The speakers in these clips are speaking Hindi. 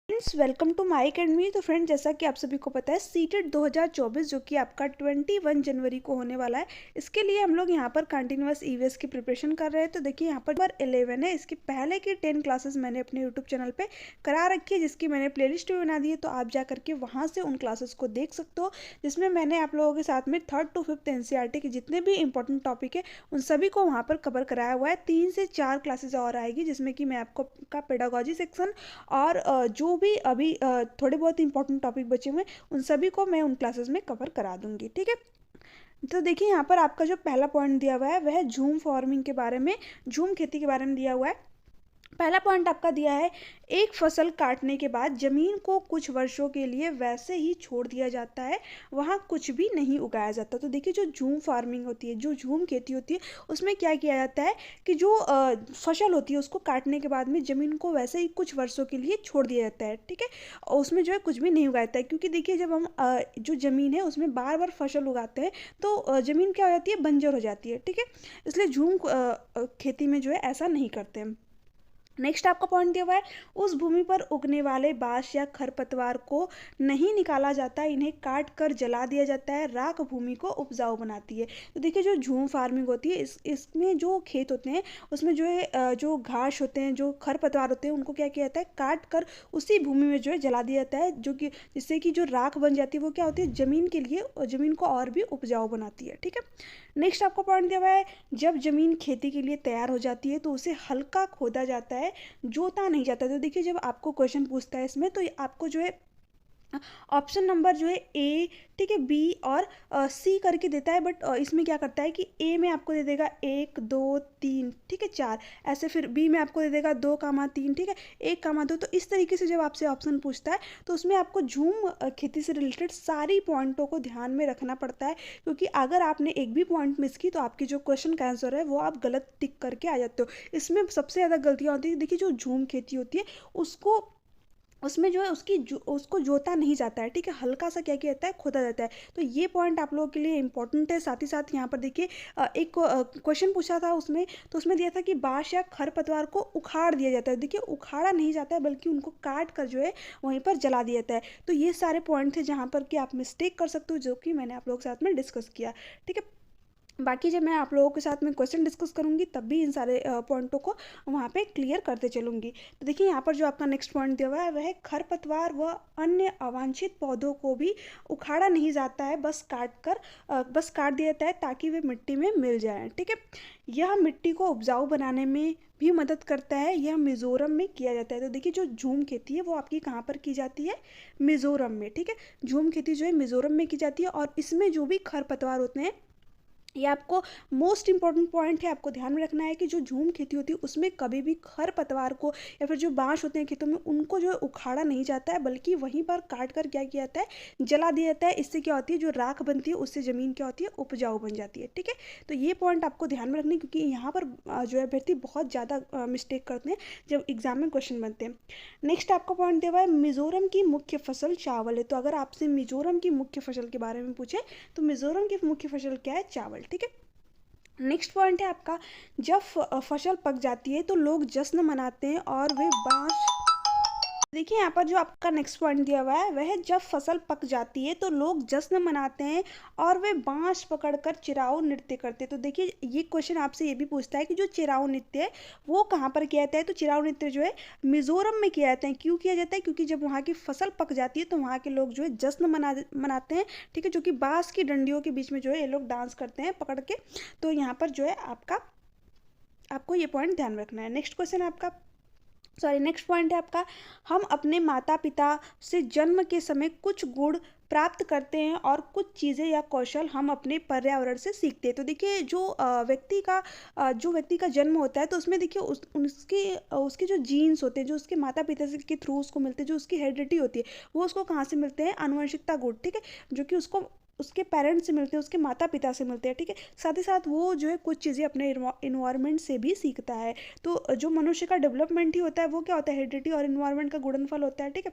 Friends, welcome to my academy. तो फ्रेंड, जैसा कि आप सभी को पता है, सीटेट 2024 जो कि आपका 21 जनवरी को होने वाला है, इसके लिए हम लोग यहाँ पर कंटिन्यूअस ईवीएस की प्रिपरेशन कर रहे हैं। तो देखिए, यहाँ पर 11 है। इसके पहले की 10 क्लासेस मैंने अपने यूट्यूब चैनल पे करा रखी है, जिसकी मैंने प्लेलिस्ट भी बना दी है। तो आप जा करके वहाँ से उन क्लासेस को देख सकते हो, जिसमें मैंने आप लोगों के साथ में 3rd to 5th एनसीईआरटी के जितने भी इंपॉर्टेंट टॉपिक है उन सभी को वहाँ पर कवर कराया हुआ है। 3 से 4 क्लासेस और आएगी, जिसमें कि मैं आपको का पेडागोजी सेक्शन और जो भी अभी थोड़े बहुत इंपॉर्टेंट टॉपिक बचे हुए हैं उन सभी को मैं उन क्लासेस में कवर करा दूंगी। ठीक है। तो देखिए, यहाँ पर आपका जो पहला पॉइंट दिया हुआ है वह झूम फार्मिंग के बारे में, झूम खेती के बारे में दिया हुआ है। पहला पॉइंट आपका दिया है, एक फसल काटने के बाद जमीन को कुछ वर्षों के लिए वैसे ही छोड़ दिया जाता है, वहाँ कुछ भी नहीं उगाया जाता। तो देखिए, जो झूम फार्मिंग होती है, जो झूम खेती होती है, उसमें क्या किया जाता है कि जो फसल होती है उसको काटने के बाद में जमीन को वैसे ही कुछ वर्षों के लिए छोड़ दिया जाता है। ठीक है। और उसमें जो है कुछ भी नहीं उगाता है, क्योंकि देखिए, जब हम जो ज़मीन है उसमें बार बार फसल उगाते हैं तो ज़मीन क्या हो जाती है, बंजर हो जाती है। ठीक है। इसलिए झूम खेती में जो है ऐसा नहीं करते हैं। नेक्स्ट आपका पॉइंट दिया हुआ है, उस भूमि पर उगने वाले बाँस या खरपतवार को नहीं निकाला जाता, इन्हें काट कर जला दिया जाता है, राख भूमि को उपजाऊ बनाती है। तो देखिए, जो झूम फार्मिंग होती है, इसमें जो खेत होते हैं उसमें जो है जो घास होते हैं, जो खरपतवार होते हैं, उनको क्या किया जाता है, काट कर उसी भूमि में जो है जला दिया जाता है, जो कि जिससे कि जो राख बन जाती है वो क्या होती है, ज़मीन के लिए, ज़मीन को और भी उपजाऊ बनाती है। ठीक है। नेक्स्ट आपका पॉइंट दिया हुआ है, जब ज़मीन खेती के लिए तैयार हो जाती है तो उसे हल्का खोदा जाता है, जोता नहीं जाता। तो देखिए, जब आपको क्वेश्चन पूछता है इसमें, तो आपको जो है ऑप्शन नंबर जो है ए, ठीक है, बी और सी करके देता है। बट इसमें क्या करता है कि ए में आपको दे देगा 1 2 3, ठीक है, 4 ऐसे, फिर बी में आपको दे देगा 2, 3, ठीक है, 1, 2। तो इस तरीके से जब आपसे ऑप्शन पूछता है तो उसमें आपको झूम खेती से रिलेटेड सारी पॉइंटों को ध्यान में रखना पड़ता है, क्योंकि अगर आपने एक भी पॉइंट मिस की तो आपकी जो क्वेश्चन का आंसर है वो आप गलत टिक करके आ जाते हो। इसमें सबसे ज़्यादा गलतियाँ होती है। देखिए, जो झूम खेती होती है उसको, उसमें जो है उसको जोता नहीं जाता है। ठीक है। हल्का सा क्या किया जाता है, खोदा जाता है। तो ये पॉइंट आप लोगों के लिए इंपॉर्टेंट है। साथ ही साथ यहाँ पर देखिए, एक क्वेश्चन पूछा था उसमें, तो उसमें दिया था कि बाँस या खरपतवार को उखाड़ दिया जाता है। देखिए, उखाड़ा नहीं जाता है बल्कि उनको काट कर जो है वहीं पर जला दिया जाता है। तो ये सारे पॉइंट थे जहाँ पर कि आप मिस्टेक कर सकते हो, जो कि मैंने आप लोगों के साथ में डिस्कस किया। ठीक है। बाकी जब मैं आप लोगों के साथ में क्वेश्चन डिस्कस करूंगी तब भी इन सारे पॉइंटों को वहाँ पे क्लियर करते चलूंगी। तो देखिए, यहाँ पर जो आपका नेक्स्ट पॉइंट दिया हुआ है वह है, खरपतवार व अन्य अवांछित पौधों को भी उखाड़ा नहीं जाता है, बस काट दिया जाता है ताकि वे मिट्टी में मिल जाएं। ठीक है। यह मिट्टी को उपजाऊ बनाने में भी मदद करता है। यह मिज़ोरम में किया जाता है। तो देखिए, जो झूम खेती है वो आपकी कहाँ पर की जाती है, मिज़ोरम में। ठीक है। झूम खेती जो है मिज़ोरम में की जाती है, और इसमें जो भी खरपतवार होते हैं, ये आपको मोस्ट इंपॉर्टेंट पॉइंट है, आपको ध्यान में रखना है कि जो झूम खेती होती है उसमें कभी भी खरपतवार को या फिर जो बाँस होते हैं खेतों में उनको जो है उखाड़ा नहीं जाता है, बल्कि वहीं पर काट कर क्या किया जाता है, जला दिया जाता है। इससे क्या होती है, जो राख बनती है उससे ज़मीन क्या होती है, उपजाऊ बन जाती है। ठीक है। तो ये पॉइंट आपको ध्यान में रखना है, क्योंकि यहाँ पर जो है अभ्यर्थी बहुत ज़्यादा मिस्टेक करते हैं जब एग्जाम में क्वेश्चन बनते हैं। नेक्स्ट आपका पॉइंट दिया हुआ है, मिज़ोरम की मुख्य फसल चावल है। तो अगर आपसे मिज़ोरम की मुख्य फसल के बारे में पूछे तो मिज़ोरम की मुख्य फसल क्या है, चावल। ठीक है। नेक्स्ट पॉइंट है आपका, जब फसल पक जाती है तो लोग जश्न मनाते हैं और वे बांस, देखिए, यहाँ पर जो आपका नेक्स्ट पॉइंट दिया हुआ है वह है, जब फसल पक जाती है तो लोग जश्न मनाते हैं और वे बांस पकड़कर चिराओ नृत्य करते हैं। तो देखिए, ये क्वेश्चन आपसे ये भी पूछता है कि जो चिराओ नृत्य है वो कहाँ पर किया जाता है। तो चिराओ नृत्य जो है मिजोरम में किया जाता है। क्यों किया जाता है, क्योंकि जब वहाँ की फसल पक जाती है तो वहाँ के लोग जो है जश्न मनाते हैं। ठीक है। जो कि बांस की डंडियों के बीच में जो है ये लोग डांस करते हैं पकड़ के। तो यहाँ पर जो है आपको ये पॉइंट ध्यान रखना है। नेक्स्ट पॉइंट है आपका, हम अपने माता पिता से जन्म के समय कुछ गुण प्राप्त करते हैं और कुछ चीज़ें या कौशल हम अपने पर्यावरण से सीखते हैं। तो देखिए, जो व्यक्ति का जन्म होता है तो उसमें देखिए उसके जो जीन्स होते हैं, जो उसके माता पिता से के थ्रू उसको मिलते हैं, जो उसकी हेरिडिटी होती है, वो उसको कहाँ से मिलते हैं, आनुवंशिकता गुण। ठीक है। जो कि उसको उसके पेरेंट्स से मिलते हैं, उसके माता पिता से मिलते हैं। ठीक है। साथ ही साथ वो जो है कुछ चीज़ें अपने इन्वायरमेंट से भी सीखता है। तो जो मनुष्य का डेवलपमेंट ही होता है वो क्या होता है, हेरिडिटी और इन्वायरमेंट का गुणनफल होता है। ठीक है।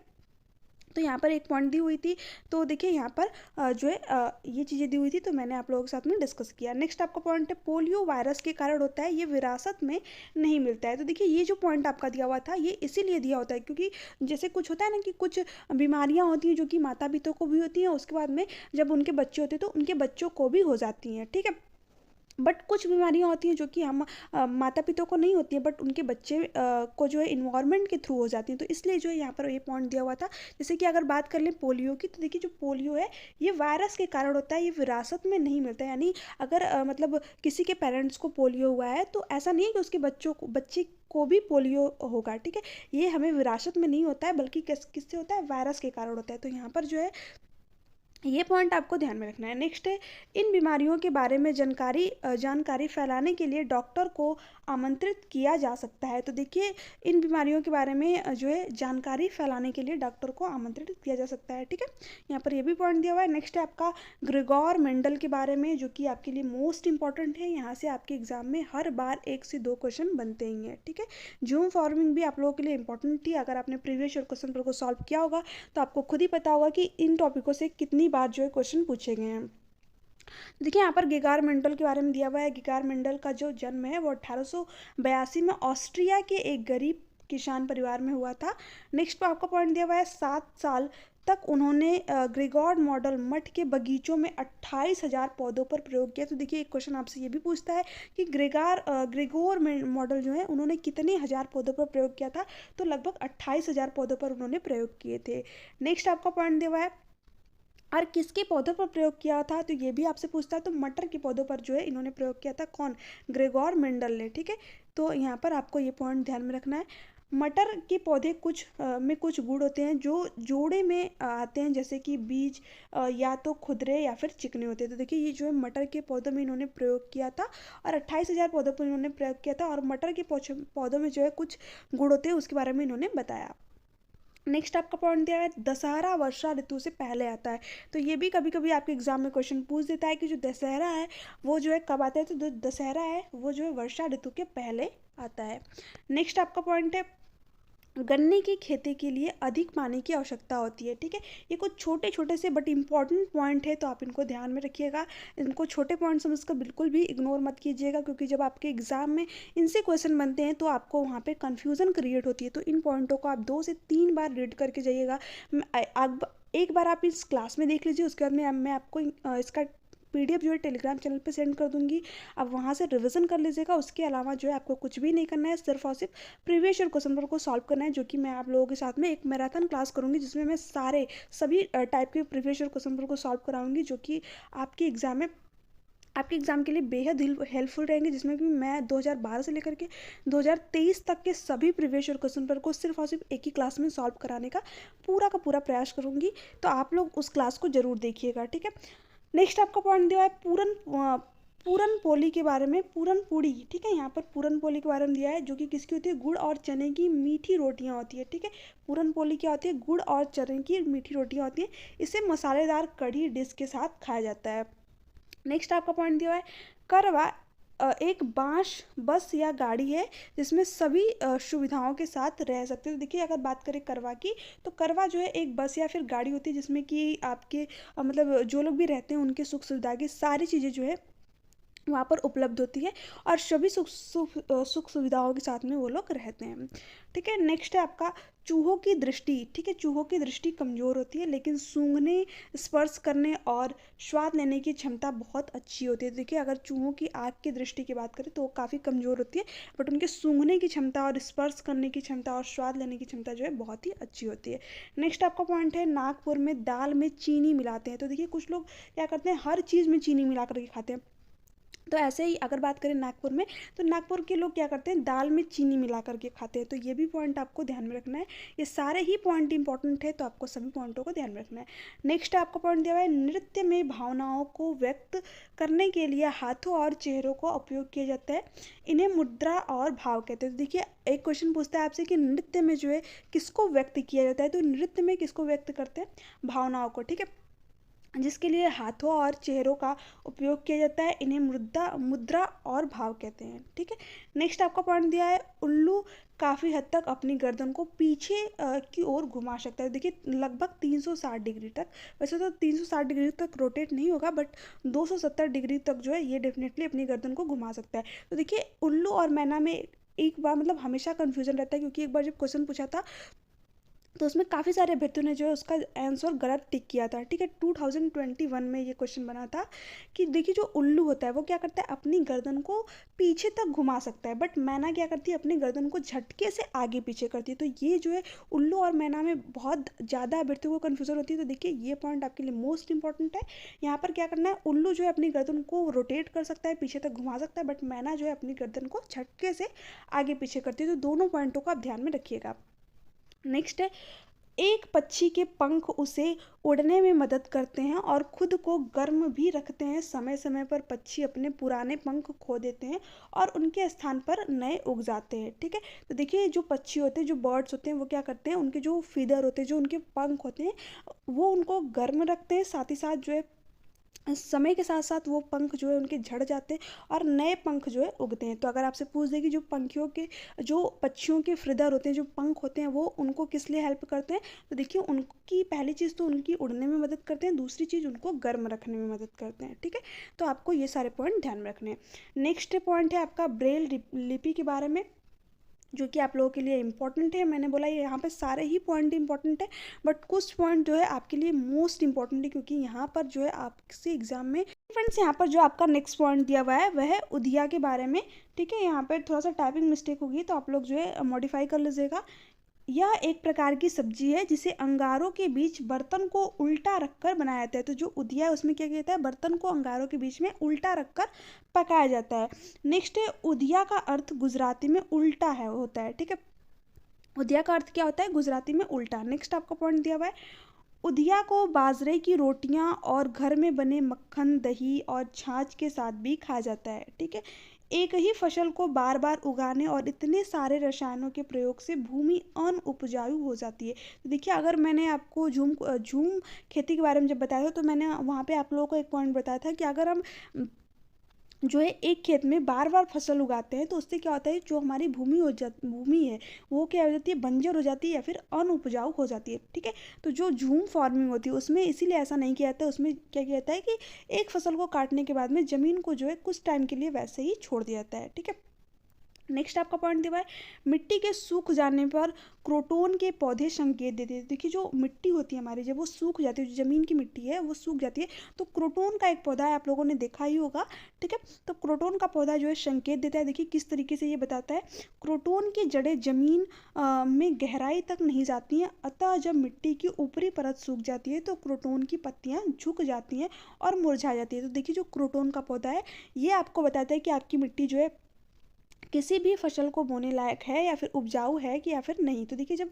तो यहाँ पर एक पॉइंट दी हुई थी। तो देखिए यहाँ पर जो है ये चीज़ें दी हुई थी, तो मैंने आप लोगों के साथ में डिस्कस किया। नेक्स्ट आपका पॉइंट है पोलियो वायरस के कारण होता है, ये विरासत में नहीं मिलता है। तो देखिए ये जो पॉइंट आपका दिया हुआ था ये इसीलिए दिया होता है क्योंकि जैसे कुछ होता है ना कि कुछ बीमारियाँ होती हैं जो कि माता पिता को भी होती हैं, उसके बाद में जब उनके बच्चे होते हैं तो उनके बच्चों को भी हो जाती हैं, ठीक है। बट कुछ बीमारियाँ होती हैं जो कि हम माता पिता को नहीं होती है, बट उनके बच्चे को जो है इन्वायरमेंट के थ्रू हो जाती हैं। तो इसलिए जो है यहाँ पर ये पॉइंट दिया हुआ था। जैसे कि अगर बात कर लें पोलियो की, तो देखिए जो पोलियो है ये वायरस के कारण होता है, ये विरासत में नहीं मिलता है। यानी अगर मतलब किसी के पेरेंट्स को पोलियो हुआ है तो ऐसा नहीं है कि उसके बच्चे को भी पोलियो होगा, ठीक है। ये हमें विरासत में नहीं होता है बल्कि किससे होता है, वायरस के कारण होता है। तो यहाँ पर जो है ये पॉइंट आपको ध्यान में रखना है। नेक्स्ट है इन बीमारियों के बारे में जानकारी फैलाने के लिए डॉक्टर को आमंत्रित किया जा सकता है। तो देखिए इन बीमारियों के बारे में जो है जानकारी फैलाने के लिए डॉक्टर को आमंत्रित किया जा सकता है, ठीक है। यहाँ पर ये भी पॉइंट दिया हुआ है। नेक्स्ट है आपका ग्रेगोर मेंडल के बारे में, जो कि आपके लिए मोस्ट इंपॉर्टेंट है। यहाँ से आपके एग्जाम में हर बार 1 से 2 क्वेश्चन बनते ही हैं, ठीक है। जूम फॉर्मिंग भी आप लोगों के लिए इंपॉर्टेंट थी। अगर आपने प्रीवियस ईयर क्वेश्चन पेपर को सॉल्व किया होगा तो आपको खुद ही पता होगा कि इन टॉपिकों से कितनी बार जो है क्वेश्चन पूछे गए हैं। देखिए यहाँ पर गिगार मेंडल के बारे में दिया हुआ है। गिगार मेंडल का जो जन्म है वो 1882 में ऑस्ट्रिया के एक गरीब किसान परिवार में हुआ था। नेक्स्ट आपका पॉइंट दिया हुआ है 7 साल तक उन्होंने ग्रेगोर मॉडल मठ के बगीचों में 28,000 पौधों पर प्रयोग किया। तो देखिए एक क्वेश्चन आपसे ये भी पूछता है कि ग्रेगोर मॉडल जो है उन्होंने कितने हज़ार पौधों पर प्रयोग किया था, तो लगभग 28,000 पौधों पर उन्होंने प्रयोग किए थे। नेक्स्ट आपका पॉइंट दिया हुआ है और किसके पौधों पर प्रयोग किया था, तो ये भी आपसे पूछता है। तो मटर के पौधों पर जो है इन्होंने प्रयोग किया था, कौन, ग्रेगोर मेंडल ने, ठीक है। तो यहाँ पर आपको ये पॉइंट ध्यान में रखना है। मटर के पौधे में कुछ गुण होते हैं जो जोड़े में आते हैं, जैसे कि बीज या तो खुदरे या फिर चिकने होते हैं। तो देखिए ये जो है मटर के पौधों में इन्होंने प्रयोग किया था और 28,000 पौधों पर इन्होंने प्रयोग किया था, और मटर के पौधों में जो है कुछ गुण होते हैं उसके बारे में इन्होंने बताया। नेक्स्ट आपका पॉइंट दिया है दशहरा वर्षा ऋतु से पहले आता है। तो ये भी कभी कभी आपके एग्जाम में क्वेश्चन पूछ देता है कि जो दशहरा है वो जो है कब आता है, तो दशहरा है वो जो है वर्षा ऋतु के पहले आता है। नेक्स्ट आपका पॉइंट है गन्ने की खेती के लिए अधिक पानी की आवश्यकता होती है, ठीक है। ये कुछ छोटे छोटे से बट इम्पॉर्टेंट पॉइंट है, तो आप इनको ध्यान में रखिएगा। इनको छोटे पॉइंट समझकर बिल्कुल भी इग्नोर मत कीजिएगा, क्योंकि जब आपके एग्जाम में इनसे क्वेश्चन बनते हैं तो आपको वहाँ पे कन्फ्यूज़न क्रिएट होती है। तो इन पॉइंटों को आप 2 से 3 बार रीड करके जाइएगा। एक बार आप इस क्लास में देख लीजिए, उसके बाद में मैं आपको इसका PDF जो है टेलीग्राम चैनल पे सेंड कर दूंगी, आप वहाँ से रिवीजन कर लीजिएगा। उसके अलावा जो है आपको कुछ भी नहीं करना है, सिर्फ और सिर्फ प्रीवियस ईयर क्वेश्चन पेपर को सॉल्व करना है, जो कि मैं आप लोगों के साथ में एक मैराथन क्लास करूँगी जिसमें मैं सभी टाइप के प्रीवियस ईयर क्वेश्चन पेपर को सॉल्व कराऊंगी, जो कि आपके एग्जाम के लिए बेहद हेल्पफुल रहेंगे। जिसमें कि मैं 2012 से लेकर के 2023 तक के सभी प्रीवियस ईयर क्वेश्चन पेपर को सिर्फ और सिर्फ एक ही क्लास में सॉल्व कराने का पूरा प्रयास करूँगी। तो आप लोग उस क्लास को ज़रूर देखिएगा, ठीक है। नेक्स्ट आपका पॉइंट दिया है पूरन पोली के बारे में, पूरन पूड़ी, ठीक है। यहाँ पर पूरन पोली के बारे में दिया है, जो कि किसकी होती है, गुड़ और चने की मीठी रोटियाँ होती है, ठीक है। पूरन पोली क्या होती है, गुड़ और चने की मीठी रोटियाँ होती हैं। इसे मसालेदार कढ़ी डिश के साथ खाया जाता है। नेक्स्ट आपका पॉइंट दिया है करवा एक बांस बस या गाड़ी है जिसमें सभी सुविधाओं के साथ रह सकते हैं। तो देखिए अगर बात करें करवा की, तो करवा जो है एक बस या फिर गाड़ी होती है जिसमें कि आपके मतलब जो लोग भी रहते हैं उनके सुख सुविधा की सारी चीज़ें जो है वहाँ पर उपलब्ध होती है, और सभी सुख सुविधाओं के साथ में वो लोग रहते हैं, ठीक है। नेक्स्ट है आपका चूहों की दृष्टि, ठीक है। चूहों की दृष्टि कमज़ोर होती है, लेकिन सूंघने, स्पर्श करने और स्वाद लेने की क्षमता बहुत अच्छी होती है। देखिए अगर चूहों की आँख की दृष्टि की बात करें तो वो काफ़ी कमज़ोर होती है, बट उनके सूंघने की क्षमता और स्पर्श करने की क्षमता और स्वाद लेने की क्षमता जो है बहुत ही अच्छी होती है। नेक्स्ट आपका पॉइंट है नागपुर में दाल में चीनी मिलाते हैं। तो देखिए कुछ लोग क्या करते हैं, हर चीज़ में चीनी मिला करके खाते हैं। तो ऐसे ही अगर बात करें नागपुर में, तो नागपुर के लोग क्या करते हैं, दाल में चीनी मिला करके खाते हैं। तो ये भी पॉइंट आपको ध्यान में रखना है। ये सारे ही पॉइंट इंपॉर्टेंट है, तो आपको सभी पॉइंटों को ध्यान में रखना है। नेक्स्ट आपका पॉइंट दिया हुआ है नृत्य में भावनाओं को व्यक्त करने के लिए हाथों और चेहरों का उपयोग किया जाता है, इन्हें मुद्रा और भाव कहते हैं। तो देखिए एक क्वेश्चन पूछता है आपसे कि नृत्य में जो है किसको व्यक्त किया जाता है, तो नृत्य में किसको व्यक्त करते हैं, भावनाओं को, ठीक है। जिसके लिए हाथों और चेहरों का उपयोग किया जाता है। इन्हें मुद्रा मुद्रा और भाव कहते हैं। ठीक है, नेक्स्ट आपका पॉइंट दिया है, उल्लू काफ़ी हद तक अपनी गर्दन को पीछे की ओर घुमा सकता है। देखिए लगभग 360 डिग्री तक, वैसे तो 360 डिग्री तक रोटेट नहीं होगा, बट 270 डिग्री तक जो है ये डेफिनेटली अपनी गर्दन को घुमा सकता है। तो देखिए उल्लू और मैना में एक बार मतलब हमेशा कन्फ्यूजन रहता है, क्योंकि एक बार जब क्वेश्चन पूछा था तो उसमें काफ़ी सारे अभ्यर्थियों ने जो है उसका आंसर गलत टिक किया था। ठीक है, 2021 में ये क्वेश्चन बना था कि देखिए जो उल्लू होता है वो क्या करता है, अपनी गर्दन को पीछे तक घुमा सकता है, बट मैना क्या करती है, अपनी गर्दन को झटके से आगे पीछे करती है। तो ये जो है उल्लू और मैना में बहुत ज़्यादा अभ्यर्थियों को कन्फ्यूजन होती है। तो देखिए ये पॉइंट आपके लिए मोस्ट इंपॉर्टेंट है। यहाँ पर क्या करना है, उल्लू जो है अपनी गर्दन को रोटेट कर सकता है, पीछे तक घुमा सकता है, बट मैना जो है अपनी गर्दन को झटके से आगे पीछे करती है। तो दोनों पॉइंटों को आप ध्यान में रखिएगा। नेक्स्ट है, एक पक्षी के पंख उसे उड़ने में मदद करते हैं और खुद को गर्म भी रखते हैं। समय समय पर पक्षी अपने पुराने पंख खो देते हैं और उनके स्थान पर नए उग जाते हैं। ठीक है, तो देखिए जो पक्षी होते हैं, जो बर्ड्स होते हैं, वो क्या करते हैं, उनके जो फीदर होते हैं, जो उनके पंख होते हैं, वो उनको गर्म रखते हैं। साथ ही साथ जो है समय के साथ साथ वो पंख जो है उनके झड़ जाते हैं और नए पंख जो है उगते हैं। तो अगर आपसे पूछ दे कि जो पंखियों के, जो पक्षियों के फ्रिदर होते हैं, जो पंख होते हैं, वो उनको किस लिए हेल्प करते हैं, तो देखिए उनकी पहली चीज़ तो उनकी उड़ने में मदद करते हैं, दूसरी चीज़ उनको गर्म रखने में मदद करते हैं। ठीक है, तो आपको ये सारे पॉइंट ध्यान में रखने हैं। नेक्स्ट पॉइंट है आपका ब्रेल लिपि के बारे में, जो कि आप लोगों के लिए इंपॉर्टेंट है। मैंने बोला ये यहाँ पे सारे ही पॉइंट इंपॉर्टेंट है, बट कुछ पॉइंट जो है आपके लिए मोस्ट इंपॉर्टेंट है, क्योंकि यहाँ पर जो है आपसे एग्जाम में फ्रेंड्स, यहाँ पर जो आपका नेक्स्ट पॉइंट दिया हुआ है वह है उधिया के बारे में। ठीक है, यहाँ पर थोड़ा सा टाइपिंग मिस्टेक होगी, तो आप लोग जो है मॉडिफाई कर लीजिएगा। यह एक प्रकार की सब्जी है जिसे अंगारों के बीच बर्तन को उल्टा रखकर बनाया जाता है। तो जो उधिया है उसमें क्या किया जाता है, बर्तन को अंगारों के बीच में उल्टा रखकर पकाया जाता है। नेक्स्ट है, उधिया का अर्थ गुजराती में उल्टा है होता है। ठीक है, उधिया का अर्थ क्या होता है, गुजराती में उल्टा। नेक्स्ट आपका पॉइंट दिया हुआ है, उधिया को बाजरे की रोटियां और घर में बने मक्खन, दही और छाछ के साथ भी खाया जाता है। ठीक है, एक ही फसल को बार बार उगाने और इतने सारे रसायनों के प्रयोग से भूमि अनउपजाऊ हो जाती है। तो देखिए अगर मैंने आपको झूम खेती के बारे में जब बताया था, तो मैंने वहाँ पे आप लोगों को एक पॉइंट बताया था कि अगर हम जो है एक खेत में बार बार फसल उगाते हैं, तो उससे क्या होता है, जो हमारी भूमि है वो क्या हो जाती है, बंजर हो जाती है या फिर अनउपजाऊ हो जाती है। ठीक है, तो जो झूम फार्मिंग होती है उसमें इसीलिए ऐसा नहीं किया जाता है। उसमें क्या किया जाता है कि एक फसल को काटने के बाद में ज़मीन को जो है कुछ टाइम के लिए वैसे ही छोड़ दिया जाता है। ठीक है, नेक्स्ट आपका पॉइंट दिया है, मिट्टी के सूख जाने पर क्रोटोन के पौधे संकेत देते हैं। देखिए जो मिट्टी होती है हमारी, जब वो सूख जाती है, जो ज़मीन की मिट्टी है वो सूख जाती है, तो क्रोटोन का एक पौधा है, आप लोगों ने देखा ही होगा। ठीक है, तो क्रोटोन का पौधा जो है संकेत देता है। देखिए किस तरीके से ये बताता है, क्रोटोन की जड़ें जमीन में गहराई तक नहीं जाती हैं, अतः जब मिट्टी की ऊपरी परत सूख जाती है तो क्रोटोन की पत्तियाँ झुक जाती हैं और मुरझा जाती है। तो देखिए जो क्रोटोन का पौधा है ये आपको बताता है कि आपकी मिट्टी जो है किसी भी फसल को बोने लायक है या फिर उपजाऊ है कि या फिर नहीं। तो देखिए जब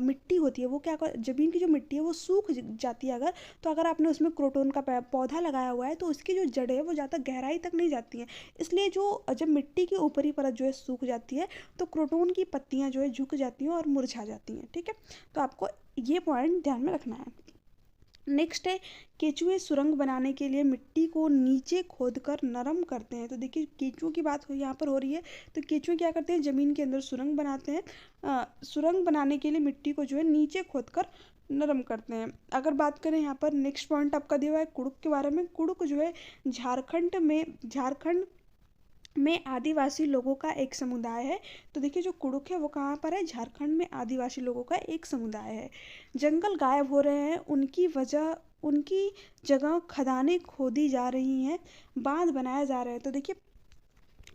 मिट्टी होती है वो क्या ज़मीन की जो मिट्टी है वो सूख जाती है अगर, तो अगर आपने उसमें क्रोटोन का पौधा लगाया हुआ है तो उसकी जो जड़ें है वो ज़्यादा गहराई तक नहीं जाती हैं। इसलिए जो जब मिट्टी की ऊपरी परत जो है सूख जाती है तो क्रोटोन की पत्तियाँ जो है झुक जाती हैं और मुरझा जाती हैं। ठीक है, तो आपको ये पॉइंट ध्यान में रखना है। नेक्स्ट है, केचुए सुरंग बनाने के लिए मिट्टी को नीचे खोदकर नरम करते हैं। तो देखिए केचुओं की बात यहाँ पर हो रही है, तो केचुए क्या करते हैं, ज़मीन के अंदर सुरंग बनाते हैं। सुरंग बनाने के लिए मिट्टी को जो है नीचे खोदकर नरम करते हैं। अगर बात करें यहाँ पर नेक्स्ट पॉइंट आपका दिया हुआ है कुड़ुक के बारे में। कुड़ुक जो है झारखंड में आदिवासी लोगों का एक समुदाय है। तो देखिए जो कुड़ुक है वो कहाँ पर है, झारखंड में आदिवासी लोगों का एक समुदाय है। जंगल गायब हो रहे हैं, उनकी जगह खदानें खोदी जा रही हैं, बांध बनाया जा रहा है। तो देखिए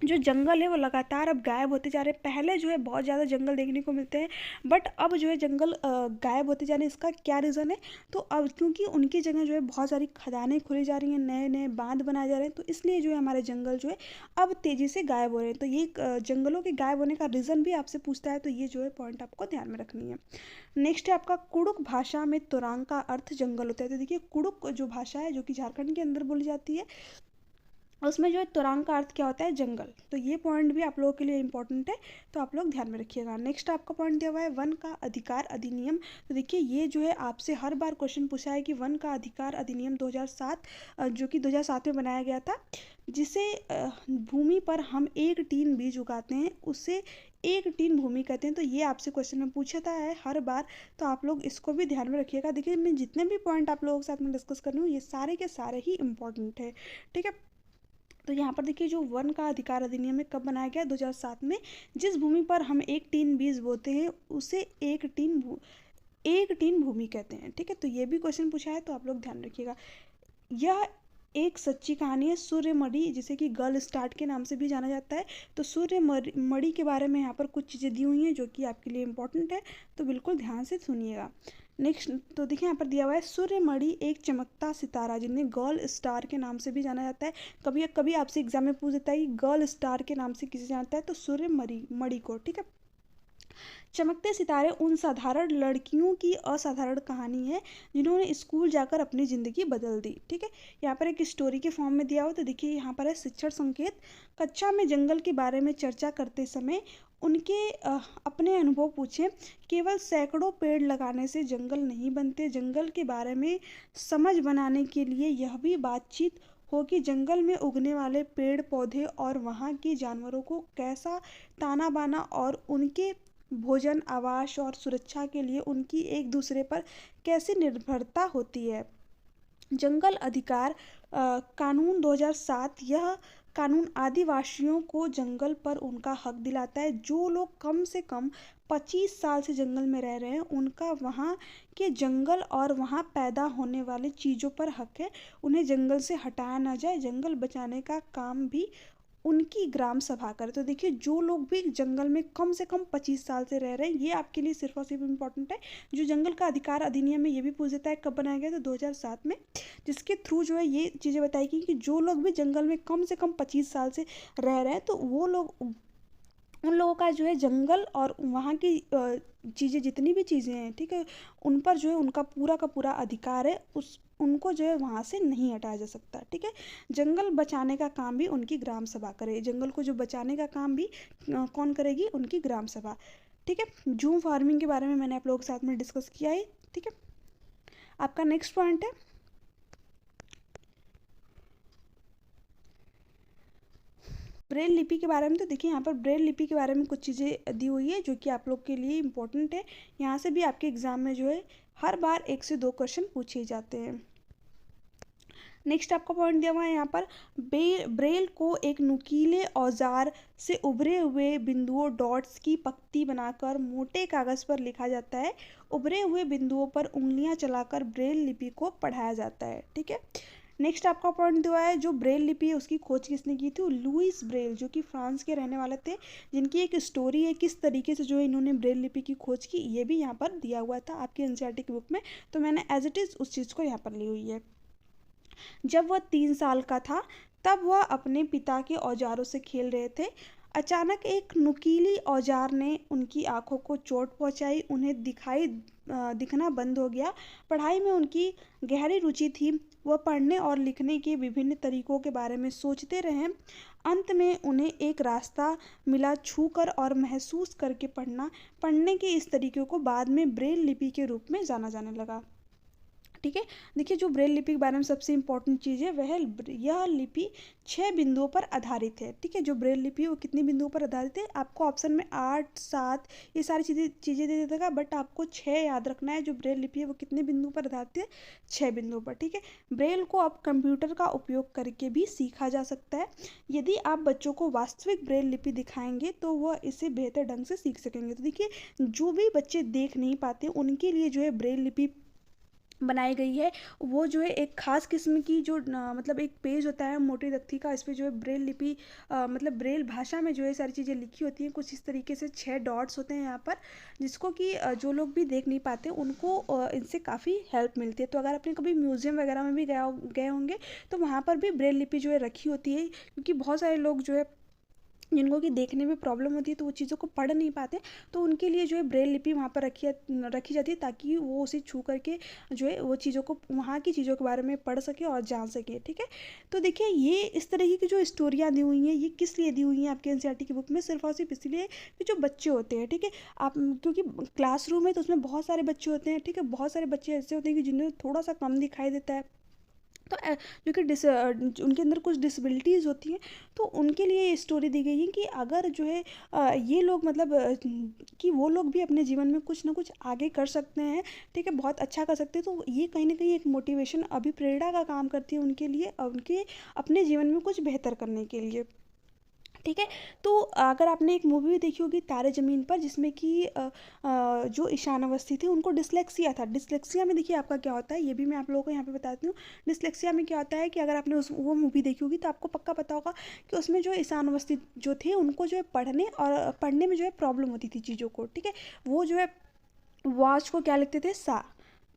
जो जंगल है वो लगातार अब गायब होते जा रहे हैं। पहले जो है बहुत ज़्यादा जंगल देखने को मिलते हैं, बट अब जो है जंगल गायब होते जा रहे हैं। इसका क्या रीज़न है, तो अब क्योंकि उनकी जगह जो है बहुत सारी खदानें खुली जा रही हैं, नए नए बांध बनाए जा रहे हैं, तो इसलिए जो है हमारे जंगल जो है अब तेज़ी से गायब हो रहे हैं। तो ये जंगलों के गायब होने का रीज़न भी आपसे पूछता है, तो ये जो है पॉइंट आपको ध्यान में रखनी है। नेक्स्ट है आपका कुड़ुक भाषा में तुरंग का अर्थ जंगल होता है। तो देखिए कुड़ुक जो भाषा है जो कि झारखंड के अंदर बोली जाती है, उसमें जो है तुरंग का अर्थ क्या होता है, जंगल। तो ये पॉइंट भी आप लोगों के लिए इंपॉर्टेंट है, तो आप लोग ध्यान में रखिएगा। नेक्स्ट आपका पॉइंट दिया हुआ है वन का अधिकार अधिनियम। तो देखिए ये जो है आपसे हर बार क्वेश्चन पूछा है कि वन का अधिकार अधिनियम 2007 जो कि 2007 में बनाया गया था, जिसे भूमि पर हम एक टीन बीज उगाते हैं उसे एक टीन भूमि कहते हैं। तो ये आपसे क्वेश्चन में पूछा है हर बार, तो आप लोग इसको भी ध्यान में रखिएगा। देखिए मैं जितने भी पॉइंट आप लोगों के साथ में डिस्कस कर रही हूँ ये सारे के सारे ही इंपॉर्टेंट है, ठीक है। तो यहाँ पर देखिए जो वन का अधिकार अधिनियम है कब बनाया गया, 2007 में। जिस भूमि पर हम एक टीन बीज बोते हैं उसे एक टीन भूमि कहते हैं, ठीक है। तो ये भी क्वेश्चन पूछा है, तो आप लोग ध्यान रखिएगा। यह एक सच्ची कहानी है सूर्यमणि, जिसे कि गर्ल स्टार्ट के नाम से भी जाना जाता है। तो सूर्यमणि के बारे में यहाँ पर कुछ चीज़ें दी हुई हैं जो कि आपके लिए इंपॉर्टेंट है, तो बिल्कुल ध्यान से सुनिएगा। नेक्स्ट तो देखिए यहाँ पर दिया हुआ है सूर्यमणि एक चमकता सितारा, जिन्हें गर्ल स्टार के नाम से भी जाना जाता है। कभी कभी आपसे एग्जाम में पूछ देता है कि गर्ल स्टार के नाम से किसे जानता है, तो सूर्यमणि को, ठीक है। चमकते सितारे उन साधारण लड़कियों की असाधारण कहानी है जिन्होंने स्कूल जाकर अपनी ज़िंदगी बदल दी, ठीक है। यहाँ पर एक स्टोरी के फॉर्म में दिया हो, तो देखिए यहाँ पर है शिक्षण संकेत। कक्षा में जंगल के बारे में चर्चा करते समय उनके अपने अनुभव पूछें। केवल सैकड़ों पेड़ लगाने से जंगल नहीं बनते, जंगल के बारे में समझ बनाने के लिए यह भी बातचीत हो कि जंगल में उगने वाले पेड़ पौधे और वहाँ के जानवरों को कैसा ताना बाना और उनके भोजन, आवास और सुरक्षा के लिए उनकी एक दूसरे पर कैसी निर्भरता होती है। जंगल अधिकार कानून 2007, यह कानून आदिवासियों को जंगल पर उनका हक दिलाता है। जो लोग कम से कम 25 साल से जंगल में रह रहे हैं उनका वहाँ के जंगल और वहाँ पैदा होने वाली चीज़ों पर हक है, उन्हें जंगल से हटाया ना जाए। जंगल बचाने का काम भी उनकी ग्राम सभा करे। तो देखिए जो लोग भी जंगल में कम से कम 25 साल से रह रहे हैं, ये आपके लिए सिर्फ और सिर्फ इम्पॉर्टेंट है। जो जंगल का अधिकार अधिनियम में ये भी पूछ देता है कब बनाया गया, तो 2007 में, जिसके थ्रू जो है ये चीज़ें बताई गई कि जो लोग भी जंगल में कम से कम 25 साल से रह रहे हैं तो वो लोग, उन लोगों का जो है जंगल और वहाँ की चीज़ें, जितनी भी चीज़ें हैं, ठीक है, उन पर जो है उनका पूरा का पूरा अधिकार है, उस उनको जो है वहाँ से नहीं हटाया जा सकता, ठीक है। जंगल बचाने का काम भी उनकी ग्राम सभा करे। जंगल को जो बचाने का काम भी कौन करेगी, उनकी ग्राम सभा, ठीक है। जूम फार्मिंग के बारे में मैंने आप लोगों के साथ में डिस्कस किया है, ठीक है। आपका नेक्स्ट पॉइंट है ब्रेल लिपि के बारे में। तो देखिए यहाँ पर ब्रेल लिपि के बारे में कुछ चीज़ें दी हुई है जो कि आप लोग के लिए इम्पोर्टेंट है। यहाँ से भी आपके एग्जाम में जो है हर बार 1 से 2 क्वेश्चन पूछे जाते हैं। नेक्स्ट आपका पॉइंट दिया हुआ है यहाँ पर, ब्रेल को एक नुकीले औजार से उभरे हुए बिंदुओं डॉट्स की पक्ति बनाकर मोटे कागज़ पर लिखा जाता है। उभरे हुए बिंदुओं पर उंगलियां चलाकर ब्रेल लिपि को पढ़ाया जाता है, ठीक है। नेक्स्ट आपका पॉइंट दिया है जो ब्रेल लिपि है उसकी खोज किसने की थी, लुईस ब्रेल, जो कि फ्रांस के रहने वाले थे, जिनकी एक स्टोरी है किस तरीके से जो है इन्होंने ब्रेल लिपि की खोज की, ये भी यहाँ पर दिया हुआ था आपकी एनसीईआरटी की बुक में। तो मैंने एज इट इज़ उस चीज़ को यहाँ पर ली हुई है। जब वह 3 साल का था तब वह अपने पिता के औजारों से खेल रहे थे। अचानक एक नुकीली औजार ने उनकी आंखों को चोट पहुंचाई, उन्हें दिखना बंद हो गया। पढ़ाई में उनकी गहरी रुचि थी, वह पढ़ने और लिखने के विभिन्न तरीकों के बारे में सोचते रहे। अंत में उन्हें एक रास्ता मिला, छूकर और महसूस करके पढ़ने के इस तरीके को बाद में ब्रेल लिपि के रूप में जाना जाने लगा, ठीक है। देखिए जो ब्रेल लिपि के बारे में सबसे इंपॉर्टेंट चीज़ है वह यह लिपि 6 बिंदुओं पर आधारित है, ठीक है। जो ब्रेल लिपि है वो कितनी बिंदुओं पर आधारित है, आपको ऑप्शन में 8, 7 ये सारी चीज़ें दे देगा, बट आपको 6 याद रखना है। जो ब्रेल लिपि है वो कितने बिंदुओं पर आधारित है, 6 बिंदुओं पर, ठीक है। ब्रेल को अब कंप्यूटर का उपयोग करके भी सीखा जा सकता है। यदि आप बच्चों को वास्तविक ब्रेल लिपि दिखाएंगे तो वह इसे बेहतर ढंग से सीख सकेंगे। तो देखिए जो भी बच्चे देख नहीं पाते उनके लिए जो है ब्रेल लिपि बनाई गई है। वो जो है एक खास किस्म की जो मतलब एक पेज होता है मोटी तख्ती का, इस पर जो है ब्रेल लिपि मतलब ब्रेल भाषा में जो है सारी चीज़ें लिखी होती हैं। कुछ इस तरीके से 6 डॉट्स होते हैं यहाँ पर, जिसको कि जो लोग भी देख नहीं पाते उनको इनसे काफ़ी हेल्प मिलती है। तो अगर आपने कभी म्यूज़ियम वगैरह में भी गए होंगे तो वहाँ पर भी ब्रेल लिपि जो है रखी होती है, क्योंकि बहुत सारे लोग जो है जिनको कि देखने में प्रॉब्लम होती है तो वो चीज़ों को पढ़ नहीं पाते, तो उनके लिए जो है ब्रेल लिपि वहाँ पर रखी जाती है, ताकि वो उसे छू करके जो है वो चीज़ों को, वहाँ की चीज़ों के बारे में पढ़ सके और जान सके। ठीक है, तो देखिए ये इस तरीके की जो स्टोरियाँ दी हुई हैं, ये किस लिए दी हुई हैं आपके एनसीईआरटी की बुक में, सिर्फ और सिर्फ इसलिए कि जो बच्चे होते हैं, ठीक है, आप क्योंकि क्लासरूम है तो उसमें बहुत सारे बच्चे होते हैं, ठीक है, बहुत सारे बच्चे ऐसे होते हैं कि जिन्हें थोड़ा सा कम दिखाई देता है, तो जो कि उनके अंदर कुछ डिसेबिलिटीज़ होती हैं, तो उनके लिए ये स्टोरी दी गई है कि अगर जो है ये लोग मतलब कि वो लोग भी अपने जीवन में कुछ ना कुछ आगे कर सकते हैं, ठीक है, बहुत अच्छा कर सकते हैं, तो ये कहीं ना कहीं एक मोटिवेशन, अभिप्रेरणा का काम करती है उनके लिए, उनके अपने जीवन में कुछ बेहतर करने के लिए। ठीक है, तो अगर आपने एक मूवी भी देखी होगी तारे ज़मीन पर, जिसमें कि जो ईशान अवस्थी थे उनको डिसलेक्सिया था। डिसलेक्सिया में देखिए आपका क्या होता है, ये भी मैं आप लोगों को यहाँ पे बताती हूँ। डिसलेक्सिया में क्या होता है कि अगर आपने उस वो मूवी देखी होगी तो आपको पक्का पता होगा कि उसमें जो ईशान अवस्थी जो थे उनको जो है पढ़ने में जो है प्रॉब्लम होती थी चीज़ों को। ठीक है, वो जो है वॉच को क्या लिखते थे, सा।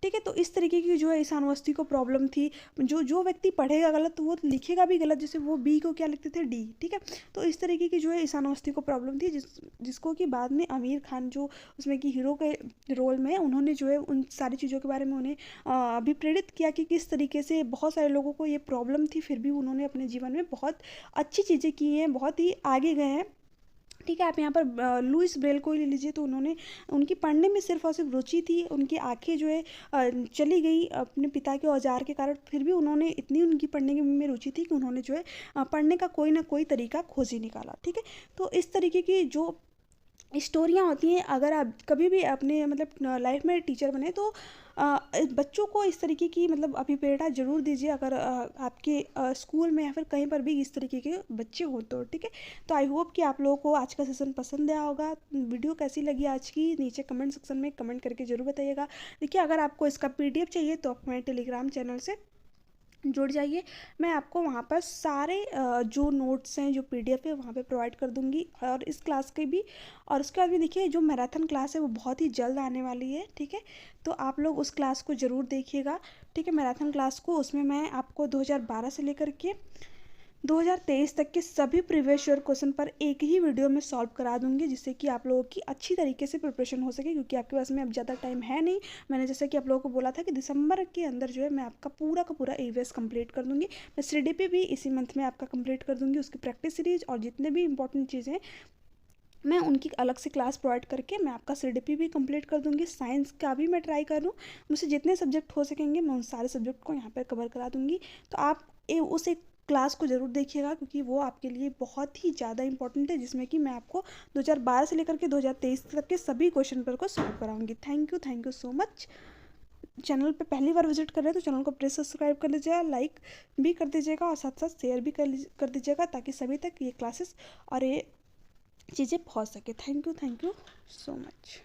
ठीक है, तो इस तरीके की जो है ईशान अवस्थी को प्रॉब्लम थी। जो व्यक्ति पढ़ेगा गलत तो वो लिखेगा भी गलत, जैसे वो बी को क्या लिखते थे, डी। ठीक है, तो इस तरीके की जो है ईशान अवस्थी को प्रॉब्लम थी, जिसको कि बाद में आमिर खान जो उसमें कि हीरो के रोल में, उन्होंने जो है उन सारी चीज़ों के बारे में उन्हें अभिप्रेरित किया कि किस तरीके से बहुत सारे लोगों को ये प्रॉब्लम थी, फिर भी उन्होंने अपने जीवन में बहुत अच्छी चीज़ें की हैं, बहुत ही आगे गए हैं। ठीक है, आप यहाँ पर लुइस ब्रेल को ही ले लीजिए, तो उन्होंने, उनकी पढ़ने में सिर्फ और सिर्फ रुचि थी, उनकी आंखें जो है चली गई अपने पिता के औजार के कारण, फिर भी उन्होंने इतनी उनकी पढ़ने में रुचि थी कि उन्होंने जो है पढ़ने का कोई ना कोई तरीका खोज ही निकाला। ठीक है, तो इस तरीके की जो स्टोरियाँ होती हैं, अगर आप कभी भी अपने मतलब लाइफ में टीचर बने तो बच्चों को इस तरीके की मतलब अभिप्रेरणा ज़रूर दीजिए, अगर आपके स्कूल में या फिर कहीं पर भी इस तरीके के बच्चे हो तो। ठीक है, तो आई होप कि आप लोगों को आज का सेशन पसंद आया होगा। वीडियो कैसी लगी आज की, नीचे कमेंट सेक्शन में कमेंट करके ज़रूर बताइएगा। देखिए, अगर आपको इसका PDF चाहिए तो आप हमारे टेलीग्राम चैनल से जुड़ जाइए, मैं आपको वहाँ पर सारे जो नोट्स हैं, जो PDF है वहाँ पे प्रोवाइड कर दूँगी, और इस क्लास के भी। और उसके बाद भी देखिए, जो मैराथन क्लास है वो बहुत ही जल्द आने वाली है। ठीक है, तो आप लोग उस क्लास को ज़रूर देखिएगा। ठीक है, मैराथन क्लास को, उसमें मैं आपको 2012 से लेकर के 2023 तक के सभी प्रीवियस ईयर क्वेश्चन पर एक ही वीडियो में सॉल्व करा दूंगी, जिससे कि आप लोगों की अच्छी तरीके से प्रिपरेशन हो सके, क्योंकि आपके पास में अब ज़्यादा टाइम है नहीं। मैंने जैसे कि आप लोगों को बोला था कि दिसंबर के अंदर जो है मैं आपका पूरा का पूरा EVS कंप्लीट कर दूंगी। मैं CDP भी इसी मंथ में आपका कंप्लीट कर दूंगी, उसकी प्रैक्टिस सीरीज और जितने भी इंपॉर्टेंट चीज़ें मैं उनकी अलग से क्लास प्रोवाइड करके मैं आपका CDP भी कंप्लीट कर दूंगी। साइंस का भी मैं ट्राई कर लूँ, मुझसे जितने सब्जेक्ट हो सकेंगे मैं उन सारे सब्जेक्ट को यहाँ पर कवर करा दूँगी। तो आप उस एक क्लास को ज़रूर देखिएगा, क्योंकि वो आपके लिए बहुत ही ज़्यादा इंपॉर्टेंट है, जिसमें कि मैं आपको 2012 से लेकर के 2023 तक के सभी क्वेश्चन पेपर को सॉल्व कराऊंगी। Thank you so much. Channel पे पहली बार विजिट कर रहे हैं तो चैनल को प्लीज़ सब्सक्राइब कर लीजिएगा, लाइक भी कर दीजिएगा और साथ साथ शेयर भी कर दीजिएगा, ताकि सभी तक ये क्लासेस और ये चीज़ें पहुँच सके। Thank you so much.